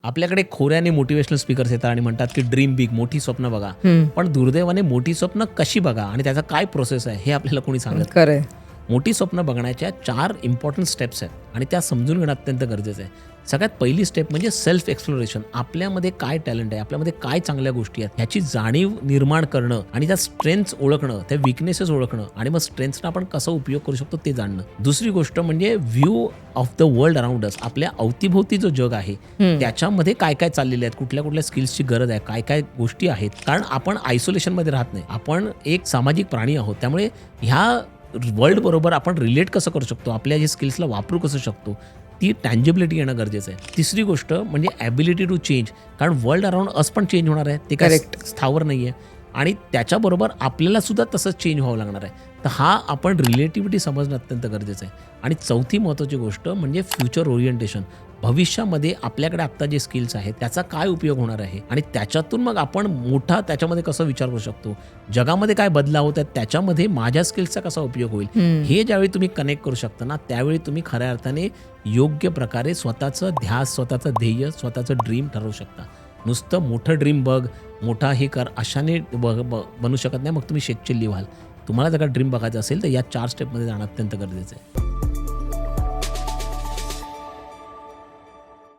आपल्याकडे खोऱ्याने motivational speakers येतात आणि म्हणतात की ड्रीम बिग, मोठी स्वप्न बघा. पण दुर्दैवाने मोठी स्वप्न कशी बघा आणि त्याचा काय प्रोसेस आहे हे आपल्याला कोणी सांगत नाही. खरंय. मोठी स्वप्न बघण्याच्या 4 इम्पॉर्टंट स्टेप्स आहेत आणि त्या समजून घेणं अत्यंत गरजेचं आहे. सगळ्यात पहिली स्टेप म्हणजे सेल्फ एक्सप्लोरेशन. आपल्यामध्ये काय टॅलेंट आहे, आपल्यामध्ये काय चांगल्या गोष्टी आहेत ह्याची जाणीव निर्माण करणं आणि त्या स्ट्रेंथ्स ओळखणं, त्या विकनेसेस ओळखणं आणि मग स्ट्रेंथ्सचा आपण कसा उपयोग करू शकतो ते जाणणं. दुसरी गोष्ट म्हणजे view of the world around us. आपल्या अवतीभोवती जो जग आहे त्याच्यामध्ये काय काय चाललेले आहेत, कुठल्या कुठल्या स्किल्सची गरज आहे, काय काय गोष्टी आहेत. कारण आपण आयसोलेशनमध्ये राहत नाही, आपण एक सामाजिक प्राणी आहोत. त्यामुळे ह्या वर्ल्ड बरोबर आपण रिलेट कसं करू शकतो, आपल्या जे स्किल्सला वापरू कसं शकतो, ती टँजिबिलिटी येणं गरजेचं आहे. तिसरी गोष्ट म्हणजे ॲबिलिटी टू चेंज. कारण वर्ल्ड अराउंड अस पण चेंज होणार आहे, ते काय Correct. स्थावर नाही आहे आणि त्याच्याबरोबर आपल्याला सुद्धा तसंच चेंज व्हावं लागणार आहे. तर हा आपण रिलेटिव्हिटी समजणं अत्यंत गरजेचं आहे. आणि चौथी महत्त्वाची गोष्ट म्हणजे फ्युचर ओरिएंटेशन. भविष्यामध्ये आपल्याकडे आत्ता जे स्किल्स आहेत त्याचा काय उपयोग होणार आहे आणि त्याच्यातून मग आपण मोठा त्याच्यामध्ये कसं विचार करू शकतो, जगामध्ये काय बदलाव होत आहेत त्याच्यामध्ये माझ्या स्किल्सचा कसा उपयोग होईल, हे ज्यावेळी तुम्ही कनेक्ट करू शकता ना, त्यावेळी तुम्ही खऱ्या अर्थाने योग्य प्रकारे स्वतःचं ध्यास, स्वतःचं ध्येय, स्वतःचं ड्रीम ठरवू शकता. नुसतं मोठं ड्रीम बघ, मोठा हे कर अशाने बनू शकत नाही. मग तुम्ही शेकचिल्ली व्हाल. तुम्हाला जर का ड्रीम बघायचं असेल तर या 4 स्टेपमध्ये जाणं अत्यंत गरजेचं आहे.